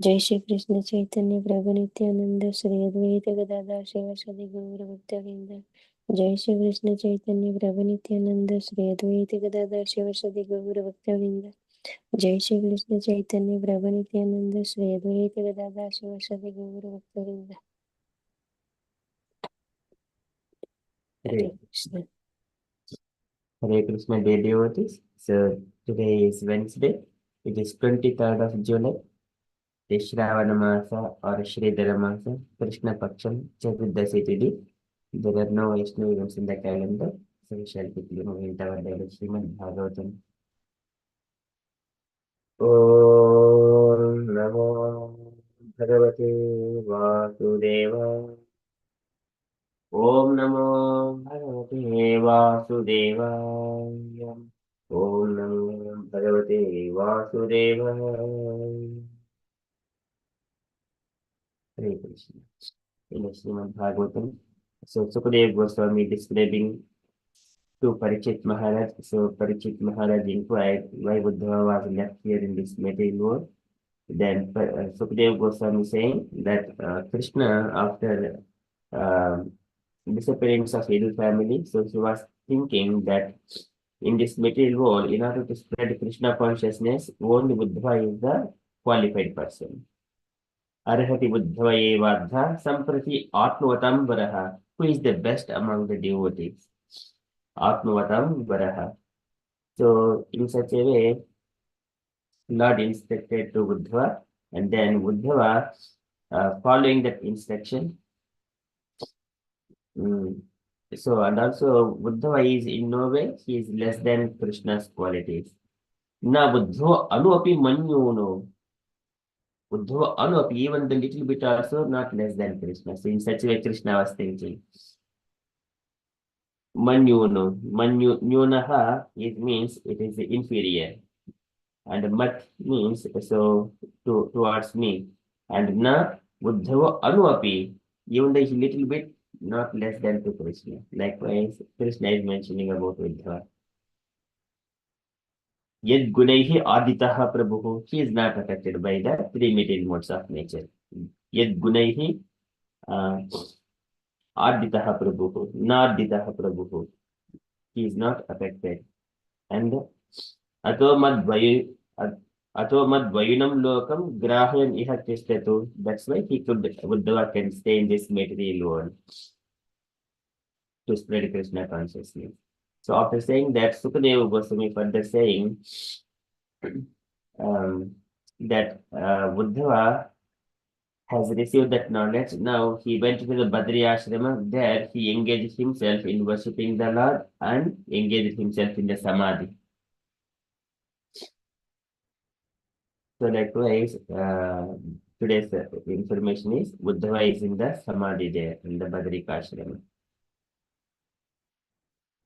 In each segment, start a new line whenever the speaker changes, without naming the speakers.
जय श्री कृष्ण चैतन्य प्रभु नित्यानंद श्री अद्वैत गदाधर शिवासादि गौर भक्तवृंद। जय श्री कृष्ण चैतन्य प्रभु नित्यानंद श्री अद्वैत गदाधर शिवासादि गौर भक्तवृंद। जय श्री कृष्ण चैतन्य प्रभु नित्यानंद श्री अद्वैत गदाधर शिवासादि गौर भक्तवृंद। हरे Krishna.
Hare Krishna dear devotees. So today is Wednesday. It is 23rd of July. The Shravana Masa or Shridhara Masa, Krishna Paksham, Chaturdasi Tithi. There are no Vaishnav events in the calendar. So we shall quickly move into our daily Srimad Bhagavatam. Om Namo Bhagavate Vasudeva. Om Namo Bhagavate Vasudevaya. Om Namo Bhagavate Vasudevaya. Hare Krishna. In the Srimad Bhagavatam, so Sukadeva Goswami describing to Parikshit Maharaj. So Parikshit Maharaj inquired why Buddha was left here in this material world. Then Sukadeva Goswami saying that Krishna, after disappearance of Hindu family, so he was thinking that in this material world, in order to spread Krishna consciousness, only Buddha is the qualified person. Arhati Buddhava Evadha Samprati Atmavatam Varaha. Who is the best among the devotees? Atmavatam Varaha. So, in such a way, Lord instructed to Buddhava, and then Buddhava, following that instruction, so, and also Buddhava is in no way, he is less than Krishna's qualities. Na Buddho Anuapi Manyuno. Buddho Anuapi, even the little bit also not less than Krishna. So in such a way Krishna was thinking. Manyuno. Nyunaha, it means it is inferior. And mat means so towards me. And na Buddhava Anuapi, even the little bit not less than to Krishna. Likewise, Krishna is mentioning about Buddhava. Yet Gunaihi Aditaha Prabhu, he is not affected by the three material modes of nature. Yet Gunaihi Aditaha Prabhu, Naditaha Prabhu, he is not affected. And Ato Mad Vayunam Lokam Grahyan Iha Tishtatu, that's why he could, Buddha can stay in this material world to spread Krishna consciousness. So after saying that, Sukadeva Goswami further saying, that Buddha has received that knowledge. Now he went to the Badri Ashrama. There he engaged himself in worshipping the Lord and engaged himself in the Samadhi. So likewise, today's information is Buddha is in the Samadhi there in the Badri Ashrama.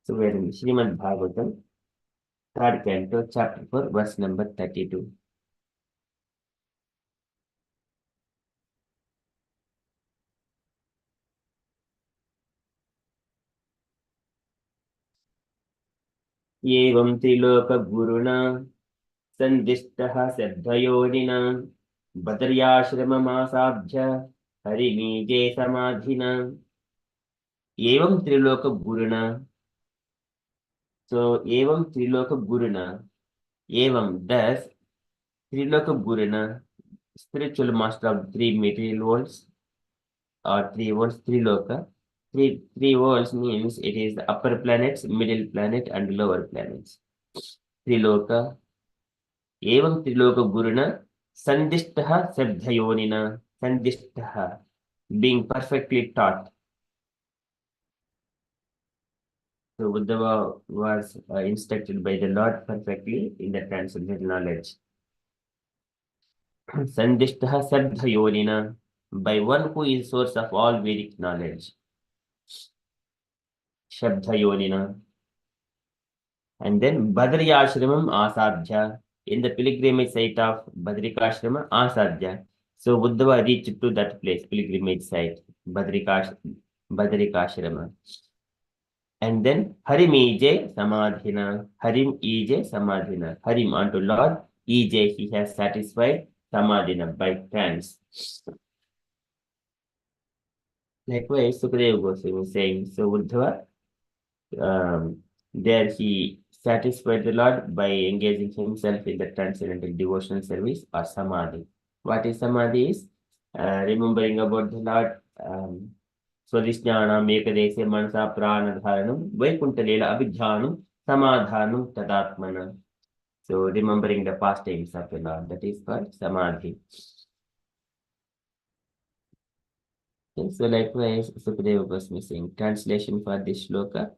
So we're in Srimad Bhagavatam, 3rd canto, chapter 4, verse number 32. Evam Triloka Guruna Sandishtah Siddhayonika Badriyashramamasadhya Harimije Samadhina. Evam Triloka Guruna. So, Evam Triloka Guruna. Evam, thus, Triloka Guruna, spiritual master of three material worlds, or three worlds, Triloka. Three worlds means it is the upper planets, middle planet, and lower planets. Triloka. Evam Triloka Guruna. Sandishtaha Siddhayonina. Sandishtaha, being perfectly taught. So Buddha was instructed by the Lord perfectly in the transcendental knowledge. Sandishtaha Siddhayonina, by one who is source of all Vedic knowledge. Shabdhayonina. And then Badriyashramam Asadhya, in the pilgrimage site of Badrikashrama Asadhya. So Buddha reached to that place, pilgrimage site, Badrikashrama. And then Harim Ije Samadhina. Harim Ije Samadhina. Harim unto Lord, Ije he has satisfied samadhina by trance. Likewise, Sukadeva Goswami is saying, so Uddhava, there he satisfied the Lord by engaging himself in the transcendental devotional service or samadhi. What is samadhi is remembering about the Lord, Swadhishnanam ekadesya manasa pranadharanam vaikuntalela abhidhanam samadhanam tadatmana. So remembering the pastimes of the Lord, that is called samadhi. Okay, so likewise, Sukadeva Goswami saying, translation for this shloka.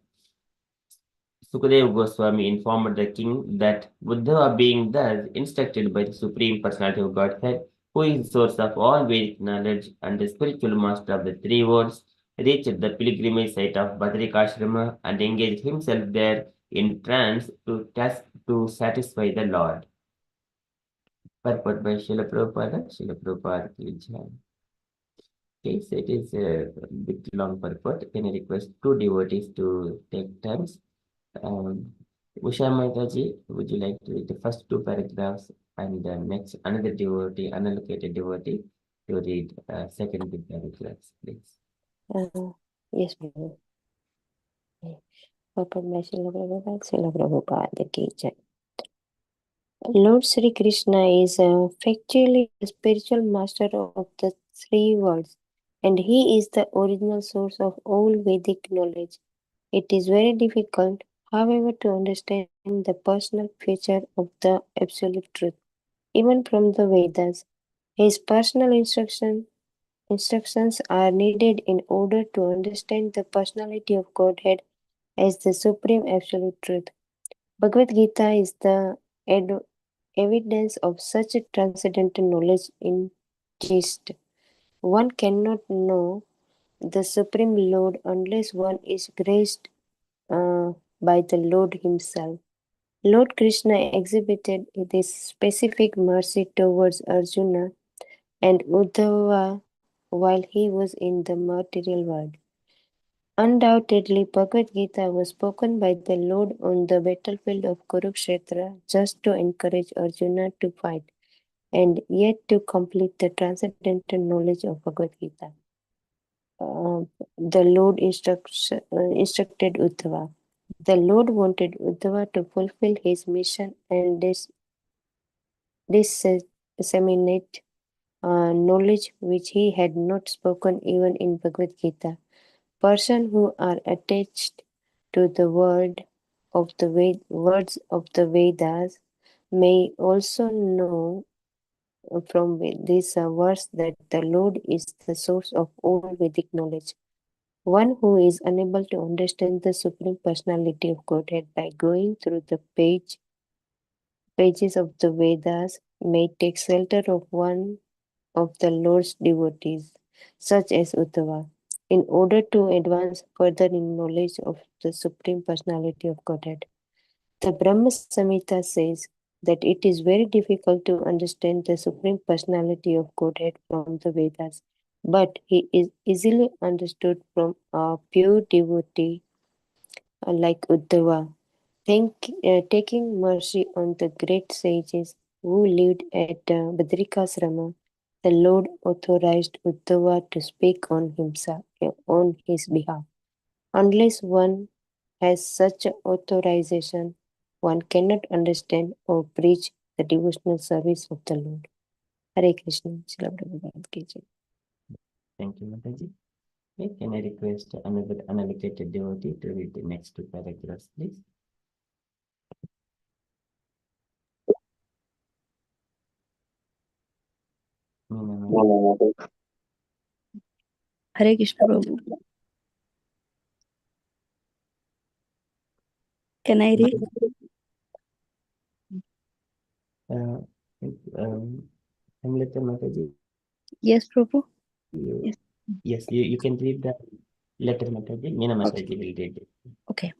Sukadeva Goswami informed the king that Buddha, being thus instructed by the Supreme Personality of Godhead, who is the source of all Vedic knowledge and the spiritual master of the three worlds, reached the pilgrimage site of Badrikashrama and engaged himself there in trance to satisfy the Lord. Purport by Srila Prabhupada. Srila Prabhupada ki jai. Okay, so it is a bit long purport. Can I request two devotees to take turns? Usha Mataji, would you like to read the first two paragraphs and next another devotee, unallocated devotee, to read second two paragraphs, please?
Yes, Prabhu. Purport by Srila Prabhupada ki jai. Lord Sri Krishna is factually the spiritual master of the three worlds, and he is the original source of all Vedic knowledge. It is very difficult, however, to understand the personal feature of the absolute truth, even from the Vedas. His personal instructions are needed in order to understand the personality of Godhead as the supreme absolute truth. Bhagavad Gita is the evidence of such a transcendental knowledge in gist. One cannot know the Supreme Lord unless one is graced by the Lord Himself. Lord Krishna exhibited this specific mercy towards Arjuna and Uddhava while he was in the material world. Undoubtedly, Bhagavad Gita was spoken by the Lord on the battlefield of Kurukshetra just to encourage Arjuna to fight and yet to complete the transcendental knowledge of Bhagavad Gita. The Lord instructed Uddhava. The Lord wanted Uddhava to fulfill his mission and disseminate knowledge which he had not spoken even in Bhagavad Gita. Persons who are attached to the words of the Vedas may also know from this verse that the Lord is the source of all Vedic knowledge. One who is unable to understand the Supreme Personality of Godhead by going through the pages of the Vedas may take shelter of one of the Lord's devotees, such as Uddhava, in order to advance further in knowledge of the Supreme Personality of Godhead. The Brahma Samhita says that it is very difficult to understand the Supreme Personality of Godhead from the Vedas, but he is easily understood from a pure devotee like Uddhava. Taking mercy on the great sages who lived at Badrikasrama, the Lord authorized Uddhava to speak on his behalf. Unless one has such authorization, one cannot understand or preach the devotional service of the Lord. Hare Krishna. Srila Prabhupada ki jai.
Thank you, Mataji. Okay, can I request another unallocated devotee to read the next two paragraphs, please?
Hare Krishna Prabhu. Can I read?
Amrita Mataji,
Yes, Prabhu.
yes, you can read the letter, Mataji. Meena Mataji will read it.
Okay.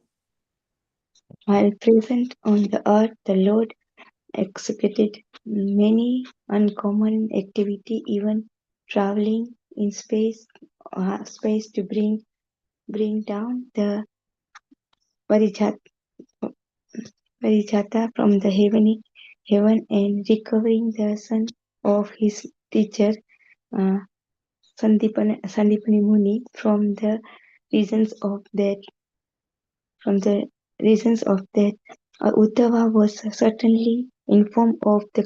While present on the earth, the Lord executed many uncommon activities, even traveling in space to bring down the Parijata from the heaven and recovering the sun of his teacher uh, Sandipani Muni from the reasons of that, Uddhava was certainly informed of the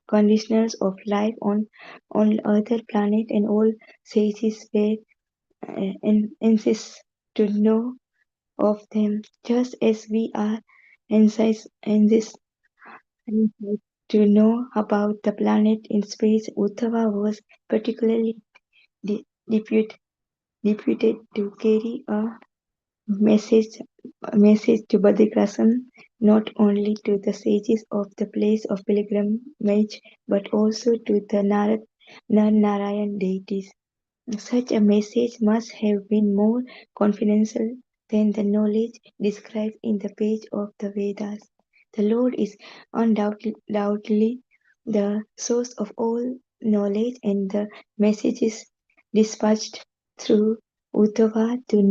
conditions of life on other planet, and all sages were insist to know of them, just as we are anxious to know about the planet in space. Uddhava was particularly de- deputed, deputed to carry message message to Badrikasam, not only to the sages of the place of pilgrimage, but also to the Narayan deities. Such a message must have been more confidential than the knowledge described in the page of the Vedas. The Lord is undoubtedly the source of all knowledge, and the messages dispatched through Uddhava to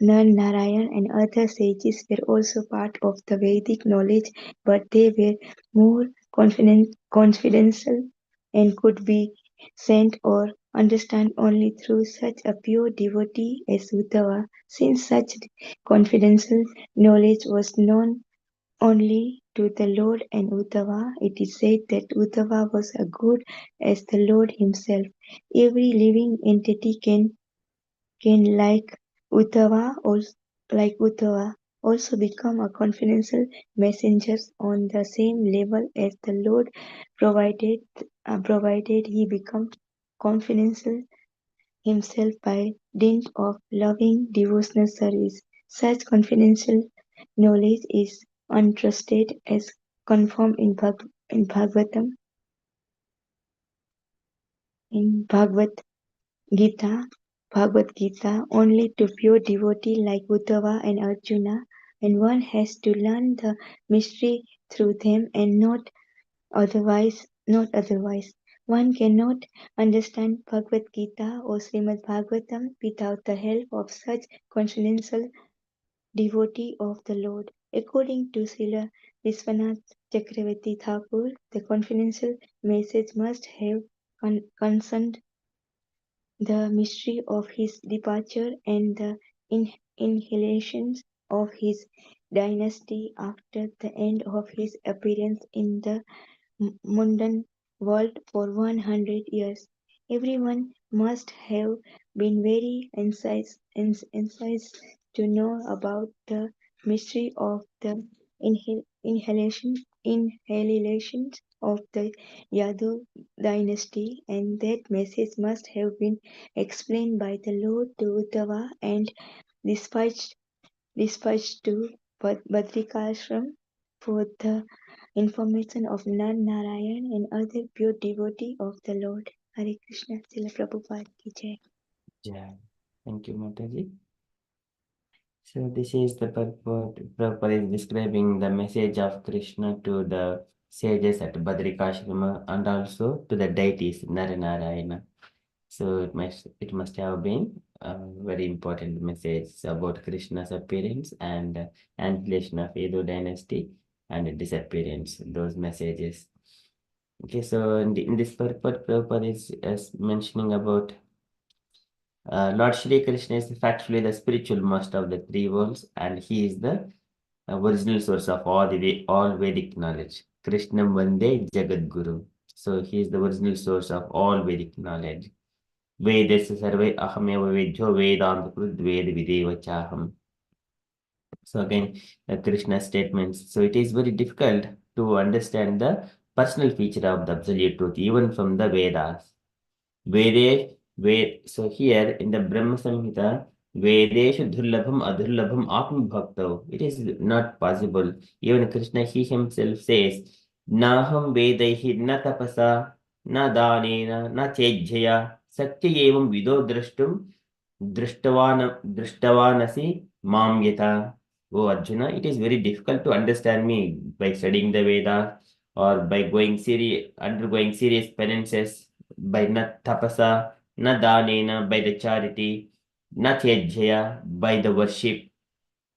Narayan and other sages were also part of the Vedic knowledge, but they were more confidential and could be sent or understood only through such a pure devotee as Uddhava. Since such confidential knowledge was known only to the Lord and Uddhava, it is said that Uddhava was as good as the Lord himself. Every living entity can like Uddhava also become a confidential messenger on the same level as the Lord, provided provided he become confidential himself by dint of loving devotional service. Such confidential knowledge is untrusted as confirmed in Bhagavad Gita, only to pure devotee like Uddhava and Arjuna, and one has to learn the mystery through them and not otherwise. One cannot understand Bhagavad Gita or Srimad Bhagavatam without the help of such confidential devotee of the Lord. According to Srila Viswanath Chakravarti Thakur, the confidential message must have concerned the mystery of his departure and the inhalations of his dynasty after the end of his appearance in the mundane world for 100 years. Everyone must have been very anxious to know about the mystery of the inhalations of the Yadu dynasty, and that message must have been explained by the Lord to Uddhava and dispatched, dispatched to Badrikashram for the information of Narayan and other pure devotee of the Lord. Hare Krishna, Srila Prabhupada ki jai.
Yeah. Thank you, Mataji. So this is the purport. Prabhupada is describing the message of Krishna to the sages at Badrikashrama and also to the deities Naranarayana. So it must have been a very important message about Krishna's appearance and annihilation of Edo dynasty and disappearance. Those messages. Okay, so in this purport, Prabhupada is mentioning about Lord Shri Krishna is factually the spiritual master of the three worlds, and he is the original source of all Vedic knowledge. Krishna Vande Jagat Guru. So he is the original source of all Vedic knowledge. Vedasya sarve ahameva vedyo vedanta ved videva chaham. So again, Krishna's statements. So it is very difficult to understand the personal feature of the absolute truth, even from the Vedas. So here in the Brahma Samhita, Vedeshu Dhurlabham Adhurlabham Atma Bhaktav. It is not possible. Even Krishna, he himself says, Naham Vedaihi na tapasa, na danena, na chejjaya, satya evam vido drishtavanasi mam yata. Oh Arjuna, it is very difficult to understand me by studying the Veda or by undergoing serious penances by not tapasa, na danena, by the charity, not yajjaya, by the worship.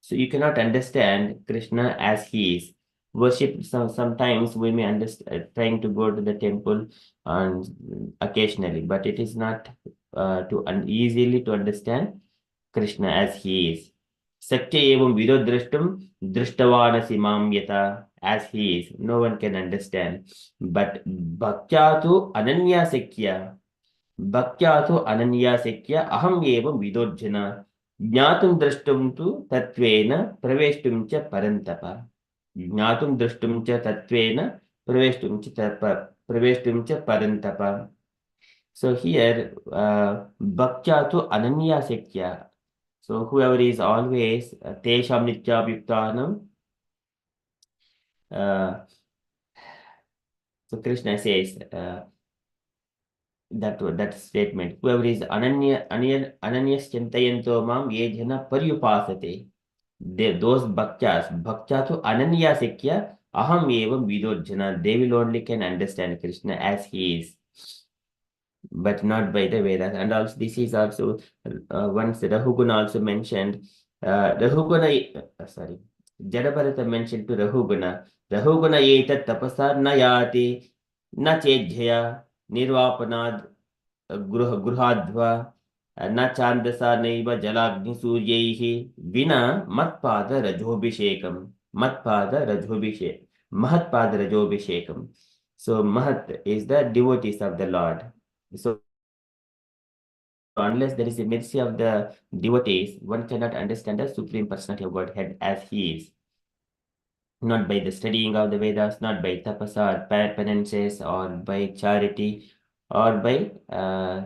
So you cannot understand Krishna as he is. worship. Sometimes we may understand trying to go to the temple and occasionally, but it is not easily to understand Krishna as he is. Satya evam vido drashtum drishtavanasi mam yata, as he is. No one can understand. But bhaktya tu ananya sakya. Bhaktya tu ananya sakya aham evam vidorjana. Jnatum drashtum tu tatvena praveshtum cha parantapa. Jnatum drashtum cha tatvena praveshtum cha parantapa. So here, bhaktya tu ananya sakya. So whoever is always tesham nityabhyuktanam, so Krishna says that statement, whoever is ananyas chintayanto mam ye jana paryupasate, those bhaktya to ananya sekya aham evam vidorjana, they will only can understand Krishna as he is, but not by the Vedas. And also this is also once Rahuguna also mentioned, Jadabharata mentioned to Rahuguna etat tapasar na yati na chejhaya nirvapanad gruhadva na chandasa naiva jalagni suryaihi vina matpada rajobhishekam. Mahatpada rajobhishekam. So Mahat is the devotees of the Lord. So unless there is a mercy of the devotees, one cannot understand the Supreme Personality of Godhead as he is. Not by the studying of the Vedas, not by tapasa or penances or by charity or by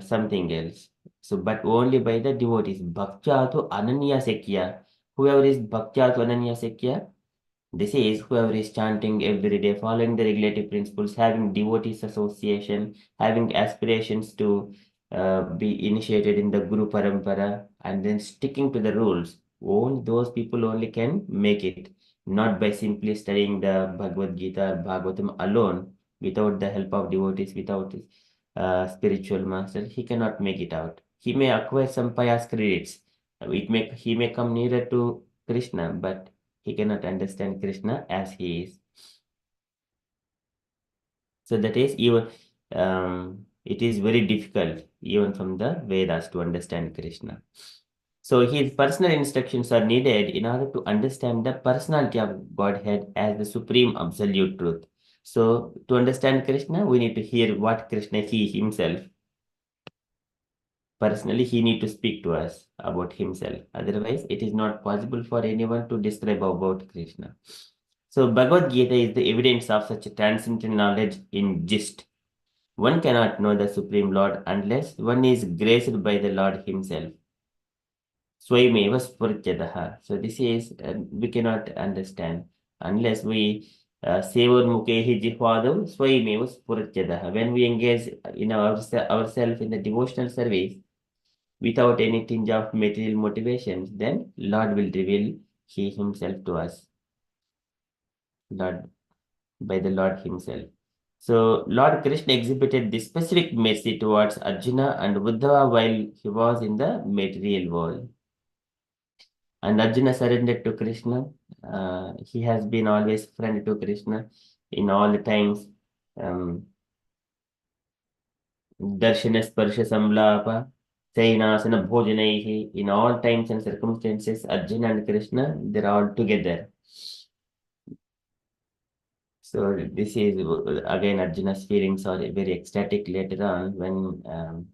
something else. So, but only by the devotees. Bhaktya to ananya sekya. Whoever is bhaktya to ananya sekya, this is whoever is chanting every day, following the regulative principles, having devotees association, having aspirations to be initiated in the Guru Parampara, and then sticking to the rules. Only those people only can make it, not by simply studying the Bhagavad Gita or Bhagavatam alone, without the help of devotees, without spiritual master. He cannot make it out. He may acquire some pious credits. He may come nearer to Krishna, but he cannot understand Krishna as he is. So that is even it is very difficult even from the Vedas to understand Krishna. So his personal instructions are needed in order to understand the personality of Godhead as the supreme absolute truth. So to understand Krishna, we need to hear what Krishna he himself. Personally, he need to speak to us about himself. Otherwise, it is not possible for anyone to describe about Krishna. So Bhagavad Gita is the evidence of such a transcendental knowledge in gist. One cannot know the Supreme Lord unless one is graced by the Lord himself. Swayameva spurtyadaha. So this is, we cannot understand unless we sevar mukehi jihvadav swayameva spurtyadaha. When we engage in ourselves in the devotional service without any tinge of material motivations, then Lord will reveal he himself to us. By the Lord himself. So Lord Krishna exhibited this specific mercy towards Arjuna and Uddhava while he was in the material world. And Arjuna surrendered to Krishna. He has been always friend to Krishna in all the times. Darshana Sparsha Samlapa, Sainasana Bhojanaihi, in all times and circumstances, Arjuna and Krishna, they're all together. So this is again Arjuna's feelings are very ecstatic later on when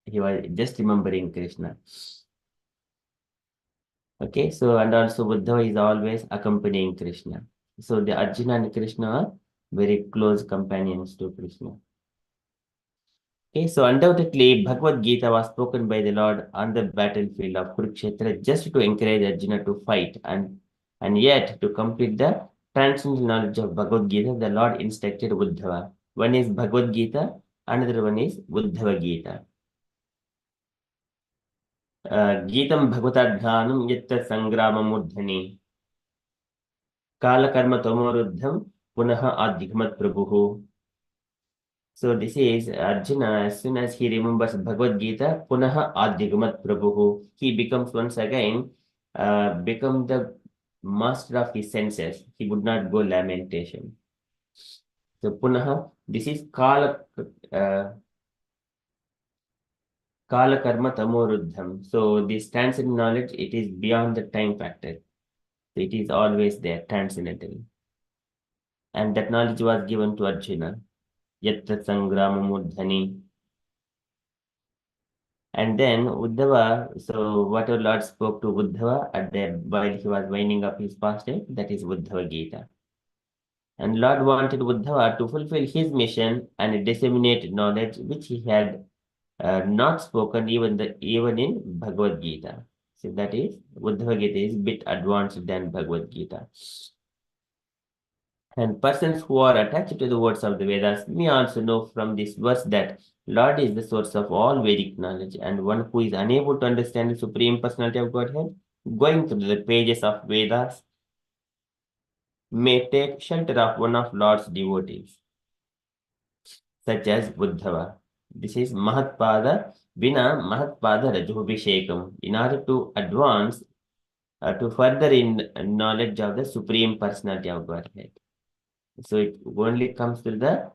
he was just remembering Krishna. Okay, so and also Buddha is always accompanying Krishna. So the Arjuna and Krishna are very close companions to Krishna. Okay, so undoubtedly Bhagavad Gita was spoken by the Lord on the battlefield of Kurukshetra just to encourage Arjuna to fight and yet to complete the transcendental knowledge of Bhagavad Gita, the Lord instructed Uddhava. One is Bhagavad Gita, another one is Uddhava Gita. Gitam Bhagavataddhanam yatta sangramamurdhani Kalakarma Tomaruddham Punaha Adhigmat Prabhu. So this is Arjuna, as soon as he remembers Bhagavad Gita, Punaha Adhigmat Prabhu, he becomes once again become the master of his senses, he would not go lamentation. So punaha, this is kala karma tamoruddham. So this transcendent knowledge, it is beyond the time factor. So it is always there, transcendental. And that knowledge was given to Arjuna. Yatta sangramamurdhani. And then Uddhava, so whatever Lord spoke to Uddhava at the while he was winding up his fasting, that is Uddhava Gita. And Lord wanted Uddhava to fulfill his mission and disseminate knowledge which he had not spoken even in Bhagavad Gita. So that is Uddhava Gita is a bit advanced than Bhagavad Gita. And persons who are attached to the words of the Vedas may also know from this verse that Lord is the source of all Vedic knowledge, and one who is unable to understand the Supreme Personality of Godhead, going through the pages of Vedas, may take shelter of one of Lord's devotees, such as Uddhava. This is Mahatpada Vina Mahatpada Rajobhishekam. In order to advance, to further in knowledge of the Supreme Personality of Godhead. So it only comes to the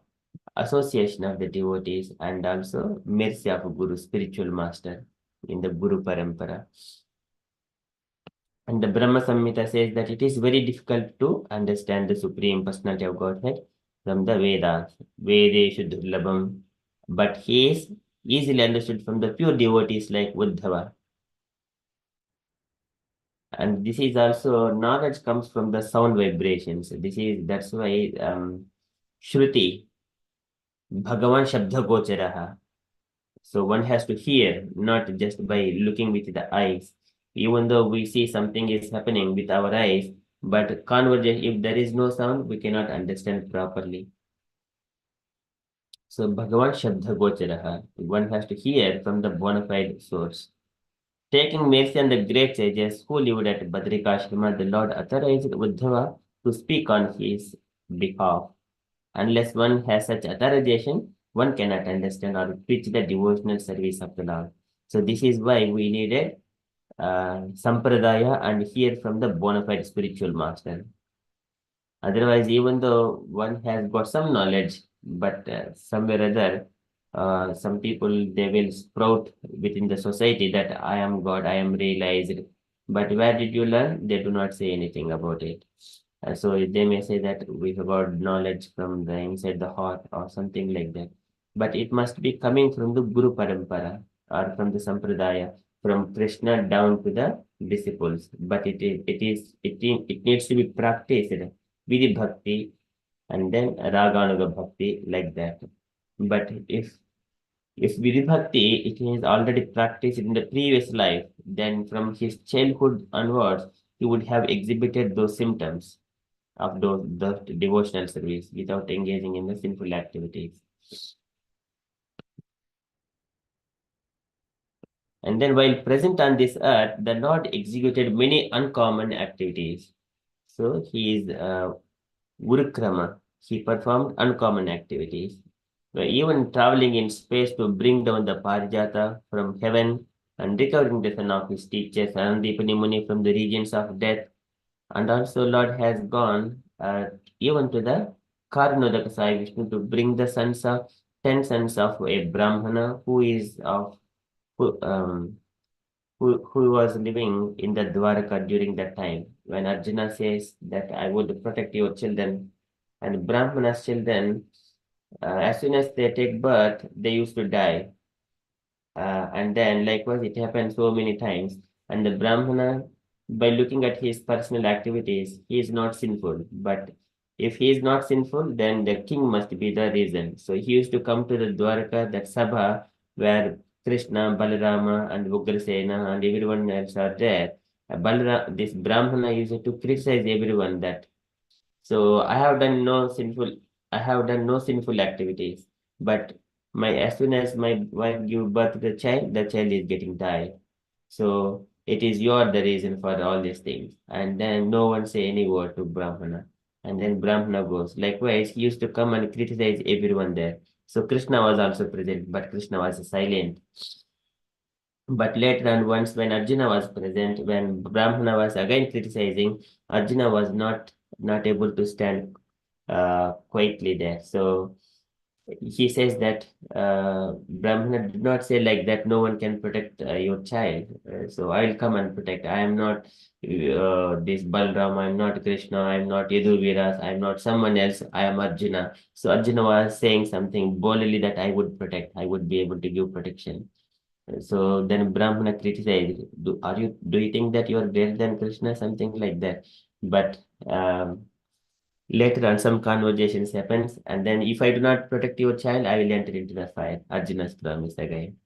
association of the devotees and also mercy of a Guru, spiritual master in the Guru Parampara. And the Brahma Samhita says that it is very difficult to understand the Supreme Personality of Godhead from the Vedas, Vedeshu Durlabham, but he is easily understood from the pure devotees like Uddhava. And this is also, knowledge comes from the sound vibrations. That's why Shruti, Bhagavan Shabda Gocharaha. So one has to hear, not just by looking with the eyes. Even though we see something is happening with our eyes, but conversation, if there is no sound, we cannot understand properly. So Bhagavan Shabda Gocharaha, one has to hear from the bona fide source. Taking mercy on the great sages who lived at Badrikashrama, the Lord authorized Uddhava to speak on his behalf. Unless one has such authorization, one cannot understand or preach the devotional service of the Lord. So this is why we needed sampradaya and hear from the bona fide spiritual master. Otherwise, even though one has got some knowledge, but somewhere or other, some people, they will sprout within the society that I am God, I am realized. But where did you learn? They do not say anything about it. So they may say that we have got knowledge from the inside the heart or something like that. But it must be coming from the Guru Parampara or from the Sampradaya, from Krishna down to the disciples. But it needs to be practiced. Vidhi Bhakti and then Raganuga Bhakti, like that. But if Vidhi Bhakti, it is already practiced in the previous life, then from his childhood onwards, he would have exhibited those symptoms of the devotional service without engaging in the sinful activities. And then while present on this earth, the Lord executed many uncommon activities. So he is Urukrama. He performed uncommon activities. Even traveling in space to bring down the Parijata from heaven and recovering the son of his teachers, Anandipani Muni, from the regions of death. And also Lord has gone even to the Karnodaka Sai Vishnu to bring the 10 sons of a Brahmana who, um, who was living in the Dwaraka during that time. When Arjuna says that I would protect your children, and Brahmana's children, as soon as they take birth, they used to die. And then likewise, it happened so many times. And the Brahmana, by looking at his personal activities, he is not sinful. But if he is not sinful, then the king must be the reason. So he used to come to the Dwaraka, that Sabha, where Krishna, Balarama, and Ugrasena, and everyone else are there. This Brahmana used to criticize everyone that. So I have done no sinful activities. But as soon as my wife give birth to the child is getting died. So it is you are the reason for all these things. And then no one say any word to Brahmana. And then Brahmana goes. Likewise, he used to come and criticize everyone there. So Krishna was also present, but Krishna was silent. But later on, once when Arjuna was present, when Brahmana was again criticizing, Arjuna was not able to stand quietly there. So he says that Brahmana did not say like that, no one can protect your child. So I'll come and protect. I am not this Balram, I'm not Krishna, I'm not Yaduviras, I'm not someone else, I am Arjuna. So Arjuna was saying something boldly that I would protect, I would be able to give protection. So then Brahmana criticized, do you think that you are greater than Krishna? Something like that. But later on, some conversations happens, and then if I do not protect your child, I will enter into the fire. Arjuna's promise again.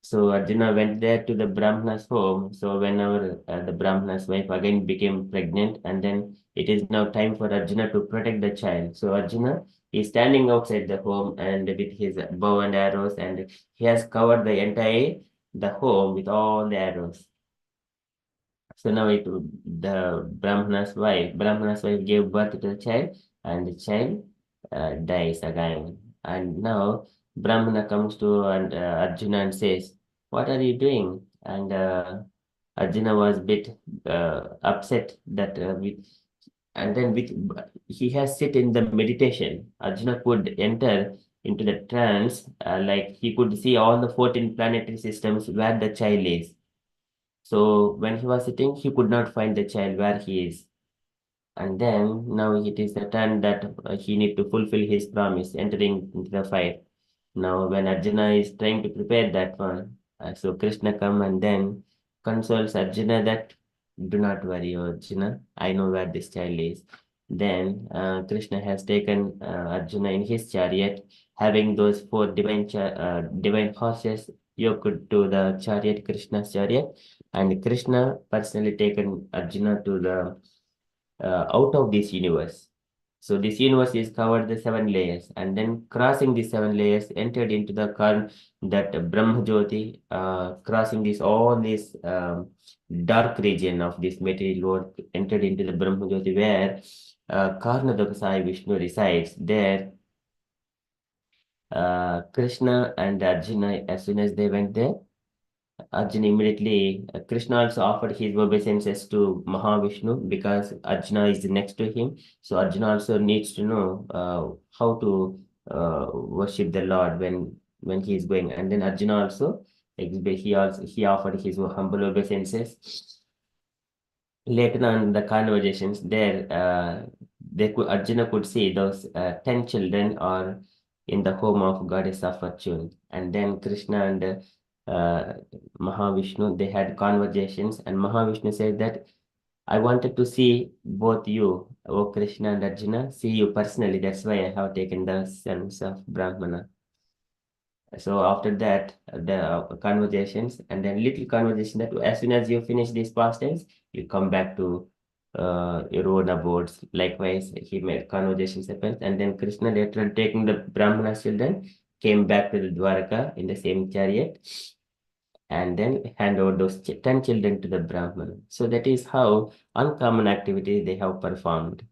So Arjuna went there to the Brahmana's home. So whenever the Brahmana's wife again became pregnant, and then it is now time for Arjuna to protect the child. So Arjuna is standing outside the home and with his bow and arrows, and he has covered the entire the home with all the arrows. So now the Brahmana's wife gave birth to the child, and the child dies again. And now Brahmana comes to Arjuna and says, "What are you doing?" And Arjuna was a bit upset that and then with he has sit in the meditation. Arjuna could enter into the trance, like he could see all the 14 planetary systems where the child is. So when he was sitting, he could not find the child where he is. And then now it is the turn that he need to fulfill his promise, entering into the fire. Now when Arjuna is trying to prepare that one, so Krishna come and then consoles Arjuna that do not worry, Arjuna, I know where this child is. Then Krishna has taken Arjuna in his chariot, having those four divine horses yoked to the chariot, Krishna's chariot, and Krishna personally taken Arjuna to the out of this universe. So this universe is covered the 7 layers, and then crossing these 7 layers, entered into the current that Brahma Jyoti, crossing this all this dark region of this material world, entered into the Brahma Jyoti where Karnataka Sai Vishnu resides. There, Krishna and Arjuna, as soon as they went there, Arjuna immediately, Krishna also offered his obeisances to Mahavishnu because Arjuna is next to him. So Arjuna also needs to know how to worship the Lord when he is going. And then Arjuna also, he offered his humble obeisances. Later on the conversations there, Arjuna could see those 10 children are in the home of goddess of fortune. And then Krishna and Mahavishnu, they had conversations, and Mahavishnu said that I wanted to see both you, O Krishna and Arjuna, see you personally. That's why I have taken the sons of Brahmana. So after that, the conversations, and then little conversation that as soon as you finish this past tense, you come back to your own abodes. Likewise, he made conversations happen, and then Krishna later on taking the Brahmana children came back to the Dwaraka in the same chariot, and then hand over those 10 children to the Brahmana. So that is how uncommon activities they have performed.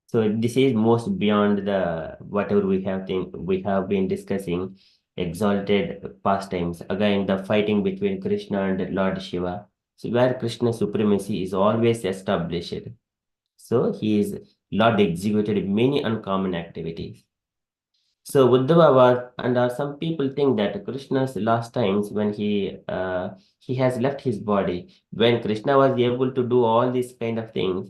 So this is most beyond the whatever we have been discussing, exalted pastimes. Again, the fighting between Krishna and Lord Shiva. So where Krishna's supremacy is always established. So he is Lord executed many uncommon activities. So Uddhava was, and some people think that Krishna's last times when he has left his body, when Krishna was able to do all these kind of things,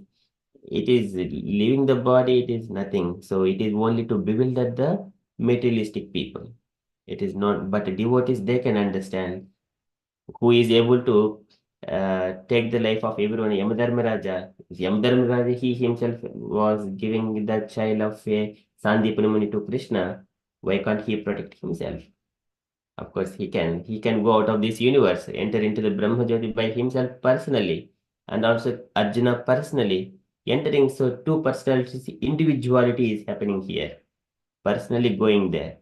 it is leaving the body, it is nothing. So it is only to bewilder the materialistic people. It is not, but devotees, they can understand who is able to take the life of everyone. Yamadharmaraja, he himself was giving the child of Sandipani Muni to Krishna. Why can't he protect himself? Of course, he can. He can go out of this universe, enter into the Brahma Jyoti by himself personally, and also Arjuna personally entering. So, two personalities, individuality is happening here. Personally going there,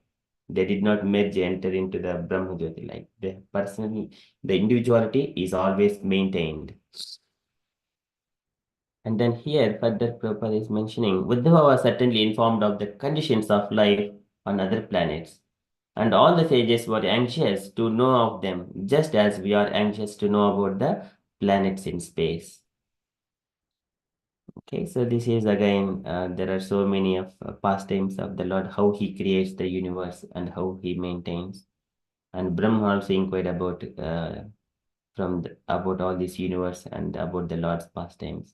they did not merge, enter into the Brahma Jyoti. Like the personally, the individuality is always maintained. And then here, further Prabhupada is mentioning, Uddhava was certainly informed of the conditions of life on other planets. And all the sages were anxious to know of them, just as we are anxious to know about the planets in space. Okay, so this is again, there are so many of pastimes of the Lord, how he creates the universe and how he maintains. And Brahma also inquired about about all this universe and about the Lord's pastimes.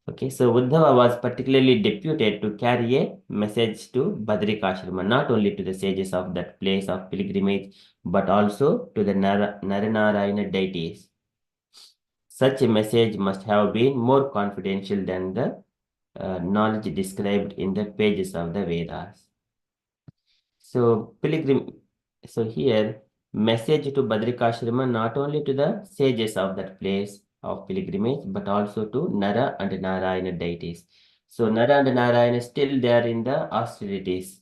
Okay, so Uddhava was particularly deputed to carry a message to Badrikashrama, not only to the sages of that place of pilgrimage, but also to the Naranarayana deities. Such a message must have been more confidential than the knowledge described in the pages of the Vedas. So here message to Badrikashrama not only to the sages of that place of pilgrimage, but also to Nara and Narayana deities. So Nara and Narayana still there in the austerities.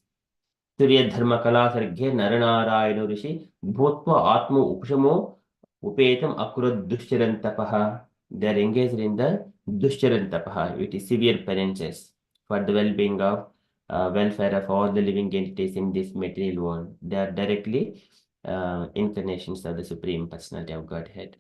Surya Dharma Kala Sarghe Naranarayana Rishi Bhutva Atma Upshamo Upetam Akurad Dushcharan Tapaha. They are engaged in the Dushcharan Tapaha, which is severe penances for the well-being of welfare of all the living entities in this material world. They are directly incarnations of the Supreme Personality of Godhead.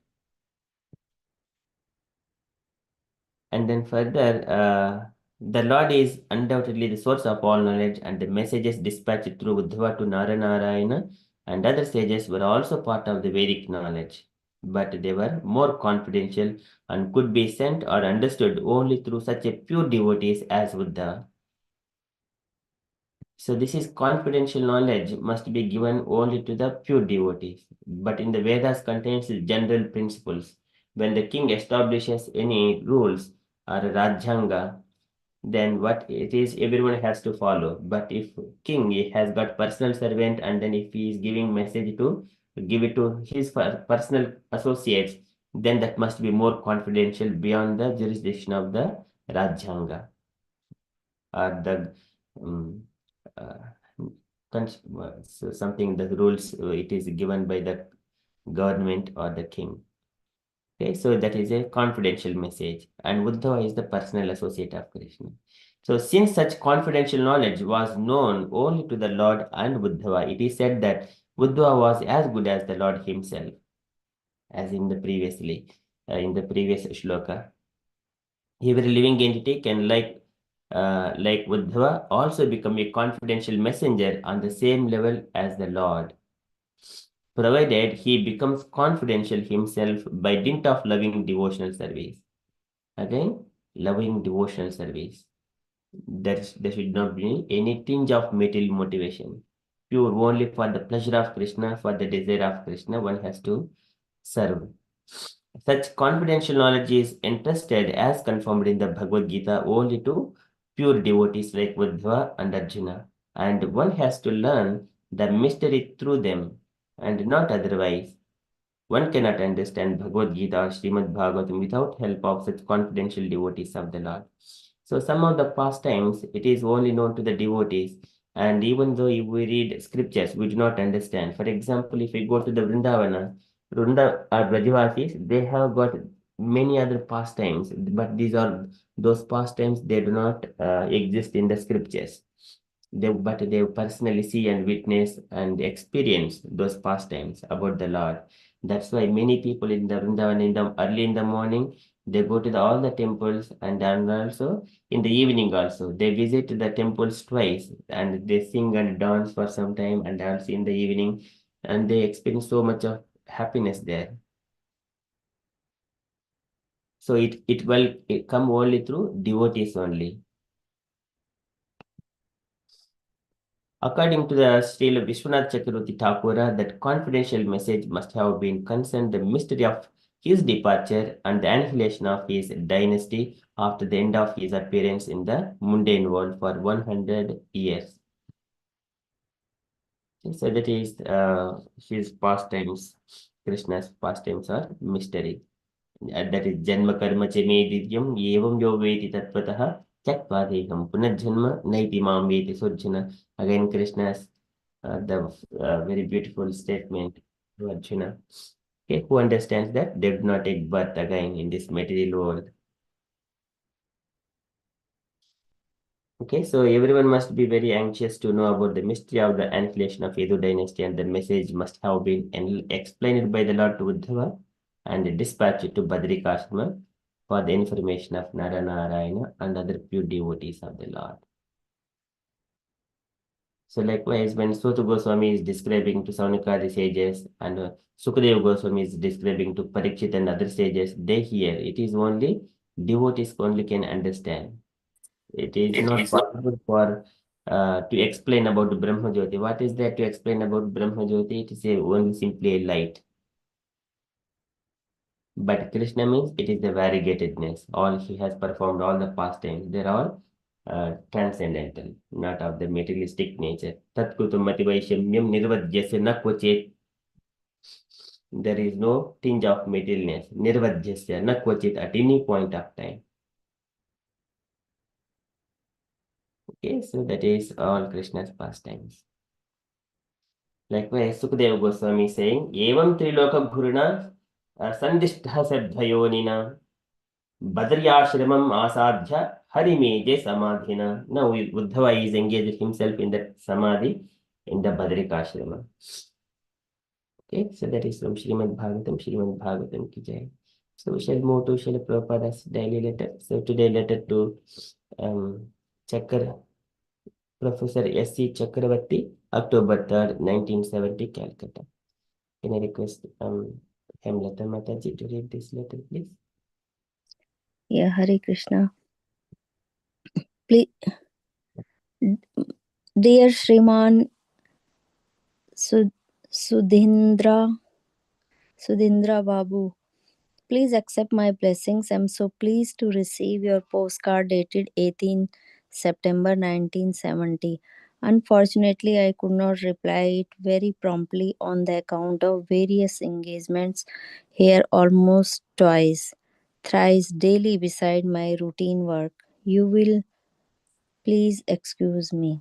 And then further, the Lord is undoubtedly the source of all knowledge, and the messages dispatched through Uddhava to Naranarayana and other sages were also part of the Vedic knowledge, but they were more confidential and could be sent or understood only through such a pure devotees as Uddhava. So this is confidential knowledge must be given only to the pure devotees. But in the Vedas contains general principles. When the king establishes any rules or a Rajyanga, then what it is everyone has to follow. But if king he has got personal servant and then if he is giving message to give it to his personal associates, then that must be more confidential beyond the jurisdiction of the Rajyanga or the um, uh, so something the rules it is given by the government or the king. Okay, so that is a confidential message, and Uddhava is the personal associate of Krishna. So since such confidential knowledge was known only to the Lord and Uddhava, it is said that Uddhava was as good as the Lord himself, as in the previous shloka. Every living entity can like Uddhava also become a confidential messenger on the same level as the Lord, provided he becomes confidential himself by dint of loving devotional service. Again, loving devotional service. There should not be any tinge of material motivation. Pure only for the pleasure of Krishna, for the desire of Krishna, one has to serve. Such confidential knowledge is entrusted as confirmed in the Bhagavad Gita only to pure devotees like Uddhava and Arjuna, and one has to learn the mystery through them and not otherwise. One cannot understand Bhagavad Gita or Srimad Bhagavatam without help of such confidential devotees of the Lord. So some of the pastimes, it is only known to the devotees. And even though if we read scriptures, we do not understand. For example, if we go to the Vrindavana, Vrunda or Brajavasis, they have got many other pastimes, but these are those pastimes, they do not exist in the scriptures. But they personally see and witness and experience those pastimes about the Lord. That's why many people in the Vrindavan early in the morning, they go to all the temples, and then also in the evening also. They visit the temples twice and they sing and dance for some time and also in the evening, and they experience so much of happiness there. So it will come only through devotees only. According to the Srila Vishwanath Chakravarti Thakura, that confidential message must have been concerned the mystery of his departure and the annihilation of his dynasty after the end of his appearance in the mundane world for 100 years. So that is his pastimes, Krishna's pastimes are mystery. That is Janma Karma Chame Didyam Yevam Yo Veti Tatpataha Chakpadeham Punajjanma Naiti Mam Veti Surjana. Again, Krishna's the very beautiful statement to Arjuna. Okay, who understands that they do not take birth again in this material world. Okay, so everyone must be very anxious to know about the mystery of the annihilation of Yadu dynasty, and the message must have been explained by the Lord to Uddhava and dispatched to Badrikashrama for the information of Naranarayana and other pure devotees of the Lord. So likewise, when Suta Goswami is describing to Saunakadi sages and Sukadeva Goswami is describing to Parikshit and other sages, they hear. It is only devotees only can understand. It is not possible for to explain about Brahma Jyoti. What is there to explain about Brahma Jyoti? It is only simply a light. But Krishna means it is the variegatedness. All he has performed, all the pastimes, they're all transcendental, not of the materialistic nature. Tatkutum mativaishamyam nirvadhyasya na kvachit. There is no tinge of materialness. Nirvadhyasya na kvachit at any point of time. Okay, so that is all Krishna's pastimes. Likewise, Sukadeva Goswami is saying, Evam Triloka Ghuruna Sandishtha Sadhayonina Badriyashramam Asadhya Harimeje Samadhina. Now Uddhava is engaged himself in that Samadhi in the Badrikashrama. Okay, so that is from Srimad Bhagavatam ki jai. So we shall move to Srila Prabhupada's daily letter. So today letter to Chakra, Professor S.C. Chakravarti, October 3rd, 1970, Calcutta. Can I request Hemlata Mataji to read this letter, please?
Yeah, Hare Krishna. Please, dear Shriman Sudhindra Babu, please accept my blessings. I'm so pleased to receive your postcard dated 18 September 1970. Unfortunately, I could not reply it very promptly on the account of various engagements here almost twice, thrice daily beside my routine work. You will please excuse me.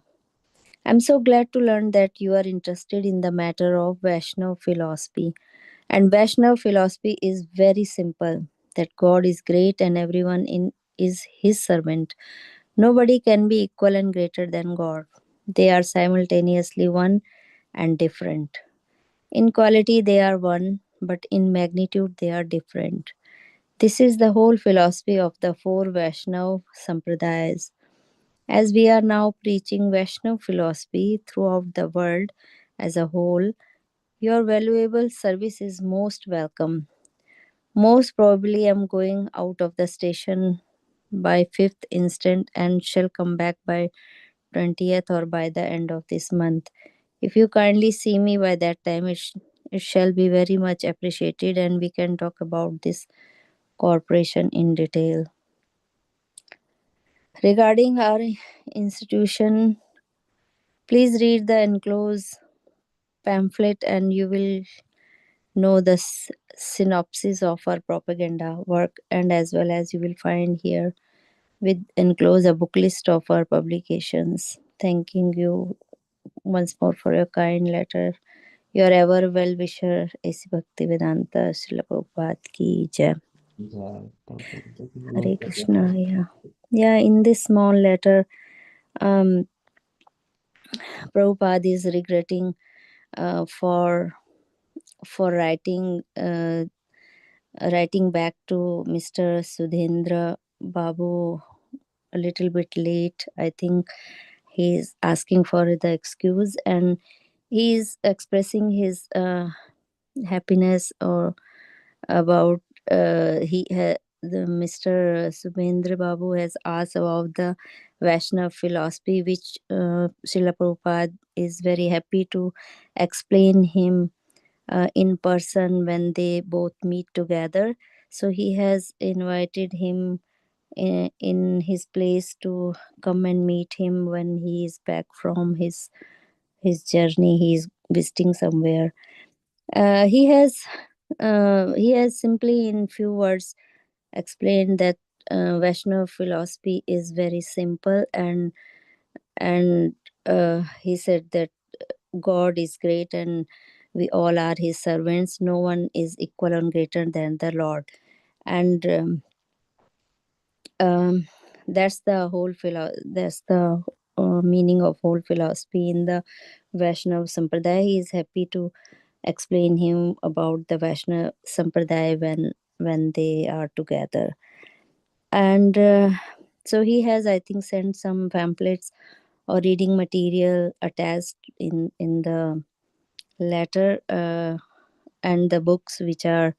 I'm so glad to learn that you are interested in the matter of Vaishnav philosophy. And Vaishnav philosophy is very simple, that God is great and everyone is his servant. Nobody can be equal and greater than God. They are simultaneously one and different. In quality, they are one, but in magnitude, they are different. This is the whole philosophy of the four Vaishnav Sampradayas. As we are now preaching Vaishnav philosophy throughout the world as a whole, your valuable service is most welcome. Most probably, I'm going out of the station by 5th instant and shall come back by 20th or by the end of this month. If you kindly see me by that time, it shall be very much appreciated and we can talk about this corporation in detail. Regarding our institution, please read the enclosed pamphlet and you will know the synopsis of our propaganda work, and as well as you will find here with enclose a book list of our publications. Thanking you once more for your kind letter. Your ever well wisher, A.C. Bhaktivedanta Srila Prabhupada ki jai.
Yeah, thank you. Thank you.
Hare
Nice
Krishna.
letter.
Yeah. In this small letter, Prabhupada is regretting for writing back to Mr. Sudhindra Babu a little bit late. I think he's asking for the excuse and he's expressing his happiness or about the Mr. Subhendra Babu has asked about the Vaishnav philosophy, which Srila Prabhupada is very happy to explain him in person when they both meet together. So he has invited him in his place to come and meet him when he is back from his journey. He is visiting somewhere. He has simply in few words explained that Vaishnav philosophy is very simple, and he said that God is great and we all are his servants. No one is equal and greater than the Lord. And um, that's the whole that's the meaning of whole philosophy in the Vaishnav Sampradaya. He is happy to explain him about the Vaishnav Sampradaya when they are together. And so he has, I think, sent some pamphlets or reading material attached in the letter, and the books which are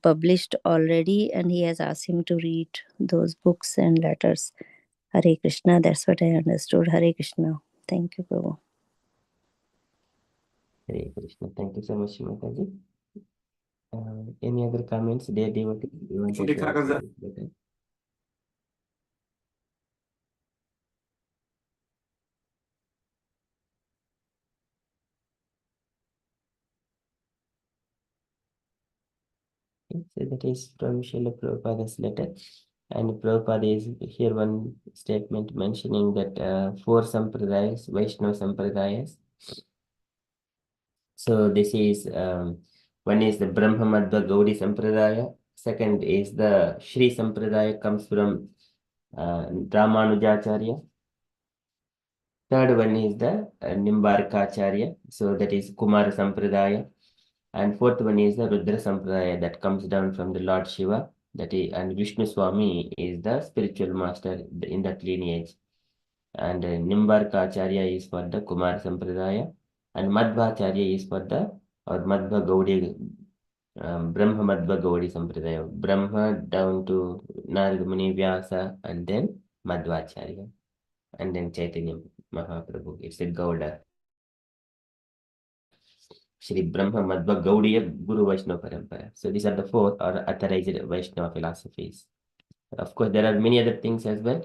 published already, and he has asked him to read those books and letters. Hare Krishna, that's what I understood. Hare Krishna. Thank you, Prabhu.
Hare Krishna. Thank you so much, Mataji. Any other comments, dear devotee? You want to share this letter? Okay, so that is from Srila Prabhupada's letter. And Prabhupada is here one statement mentioning that 4 sampradayas, Vaishnava sampradayas. So this is one is the Brahma Madhva Gaudi Sampradaya. Second is the Shri Sampradaya, comes from Ramanujacharya. Third one is the Nimbarkacharya, so that is Kumara Sampradaya. And fourth one is the Rudra Sampradaya, that comes down from the Lord Shiva. That is, and Vishnu Swami is the spiritual master in that lineage. And Nimbarkacharya is for the Kumar Sampradaya, and Madhvacharya is for the or Madhva Gaudi, Brahma Madhva Gaudi Sampradaya. Brahma down to Narada Muni, Vyasa, and then Madhvacharya, and then Chaitanya Mahaprabhu. It's a Gauda. Shri Brahma Madhva Gaudiya Guru Vaishnava Parampara. So these are the 4 or authorized Vaishnava philosophies. Of course, there are many other things as well,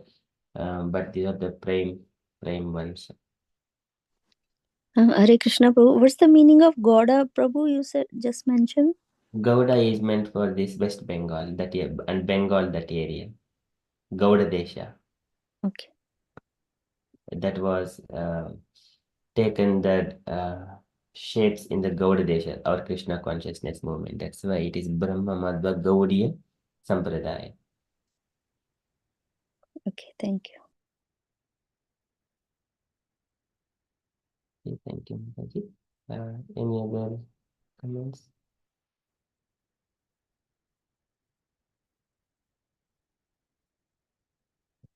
but these are the prime ones.
Hare Krishna, Prabhu. What's the meaning of Gauda, Prabhu? You said just mentioned.
Gauda is meant for this West Bengal, and Bengal, that area. Gauda Desha.
Okay.
That was taken that shapes in the Gauda Desha, our Krishna consciousness movement. That's why it is Brahma Madhva Gaudiya Sampradaya.
Okay, thank you.
Okay, thank you, Mataji. Any other comments?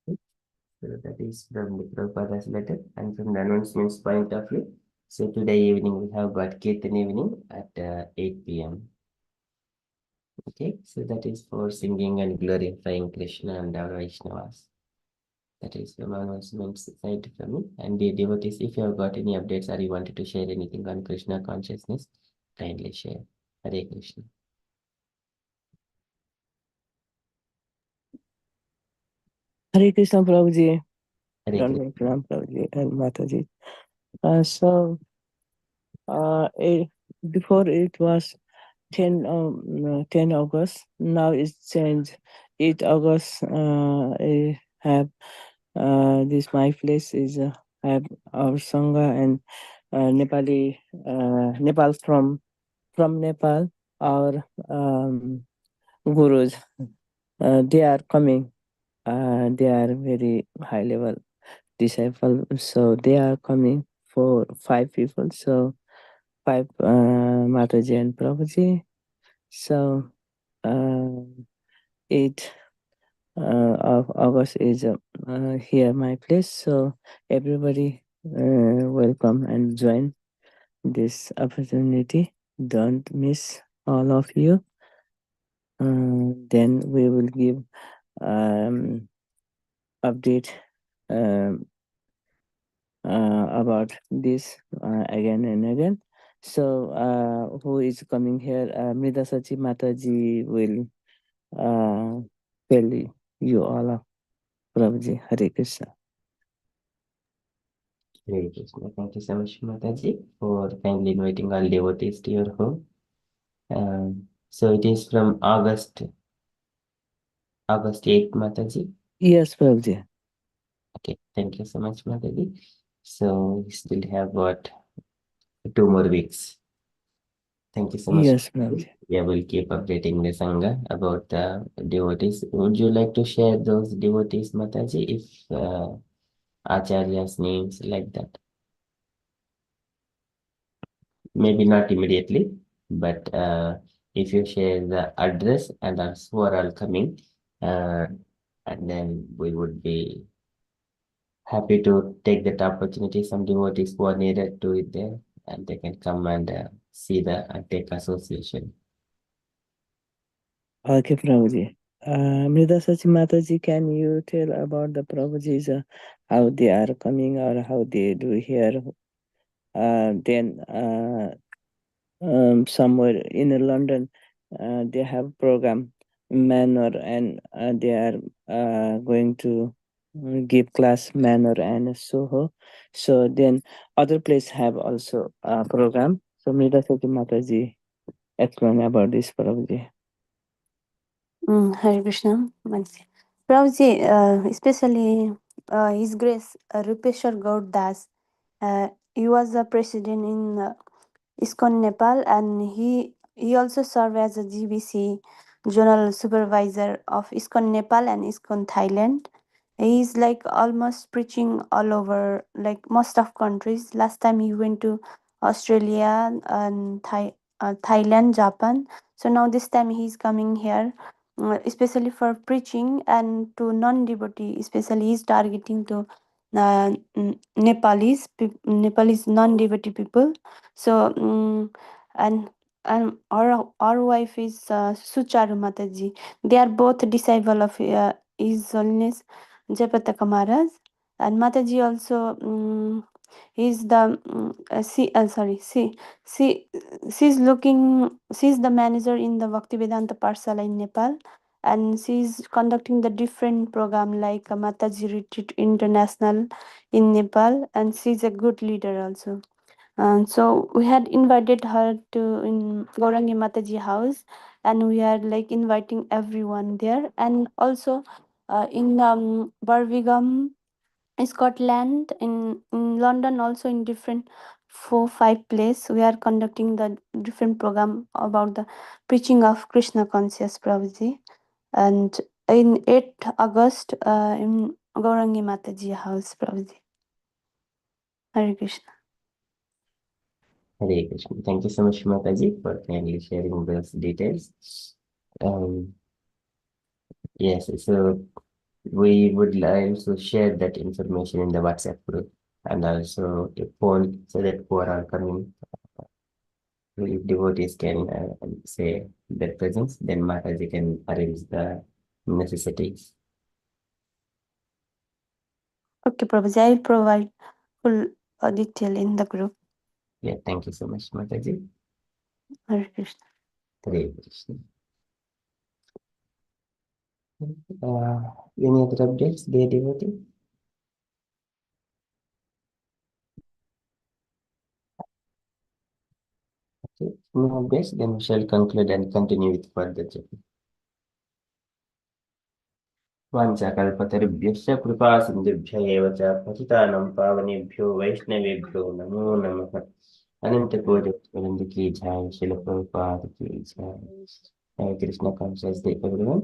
So that is from the Prabhupada's letter, and from the announcements point of view. So today evening we have got Kirtan evening at 8 p.m. Okay, so that is for singing and glorifying Krishna and our Vaishnavas. That is from announcements side from me. And the devotees, if you have got any updates or you wanted to share anything on Krishna consciousness, kindly share. Hare Krishna.
Hare Krishna Prabhuji.
Hare Krishna.
Pranam Prabhuji and Mataji. Before it was 10 August. Now it's changed. 8 August. I have this my place is have our Sangha and Nepali Nepal from Nepal. Our gurus they are coming. They are very high level disciple. So they are coming for 5 people. So 5 Mataji and Prabhuji. So 8 of August is here my place. So everybody welcome and join this opportunity. Don't miss all of you. Then we will give update about this again and again. So who is coming here? Mrida Sachi Mataji will tell you all of Prabhuji. Hare Krishna.
Hare Krishna. Thank you so much, Mataji, for kindly inviting all devotees to your home. So it is from August 8th, Mataji.
Yes, Prabhuji.
Okay, thank you so much, Mataji. So we still have what 2 more weeks. Thank you so much.
Yes, Prabhuji.
Yeah, we'll keep updating the Sangha about the devotees. Would you like to share those devotees, Mataji, if Acharya's names like that? Maybe not immediately, but if you share the address and also who are all coming, and then we would be happy to take that opportunity. Some devotees who are needed to it there, and they can come and see the take association.
Okay, Prabhuji. Mrida Sachi Mataji, can you tell about the Prabhujis, how they are coming or how they do here? Then somewhere in London, they have program manner and they are going to give class manner and Soho. So then other place have also a program. So Mrida Sachi Mataji explain about this Prabhuji.
Hare Krishna. Prabhuji, especially His Grace Rupeshwar Gaud Das, he was a president in ISKCON Nepal, and he also served as a GBC General Supervisor of ISKCON Nepal and ISKCON Thailand. He's like almost preaching all over, like most of countries. Last time he went to Australia and Thailand, Japan. So now this time he's coming here, especially for preaching and to non-devotee. Especially he's targeting to Nepalese non-devotee people. So and our wife is Sucharu Mataji. They are both disciple of His Holiness Jayapataka Maharaj, and Mataji also is the she's the manager in the Bhaktivedanta Parsala in Nepal, and she's conducting the different program like Mataji Retreat International in Nepal, and she's a good leader also. And so we had invited her to in Gaurangi Mataji house, and we are like inviting everyone there, and also in Birmingham, Scotland, in London, also in different 4-5 places, we are conducting the different program about the preaching of Krishna conscious Prabhuji. And in 8th August, in Gaurangi Mataji house, Prabhuji. Hare Krishna.
Hare Krishna. Thank you so much, Mataji, for kindly sharing those details. Yes, so we would like to share that information in the WhatsApp group and also a phone so that who are all coming, if devotees can say their presence, then Mataji can arrange the necessities.
Okay, Prabhuji, I will provide full detail in the group.
Yeah, thank you so much, Mataji.
Hare Krishna.
Hare Krishna. Any other updates, dear devotee? Okay, no updates, then we shall conclude and continue with further chapter. वाञ्छाकल्पतरुभ्यश्च कृपा सिन्धुभ्य एव च पतितानां पावनेभ्यो वैष्णवेभ्यो नमो नमः। अनंत कोटि की जय, श्रील प्रभुपाद की जय। हरे कृष्ण कॉन्शियस डे एवरीवन।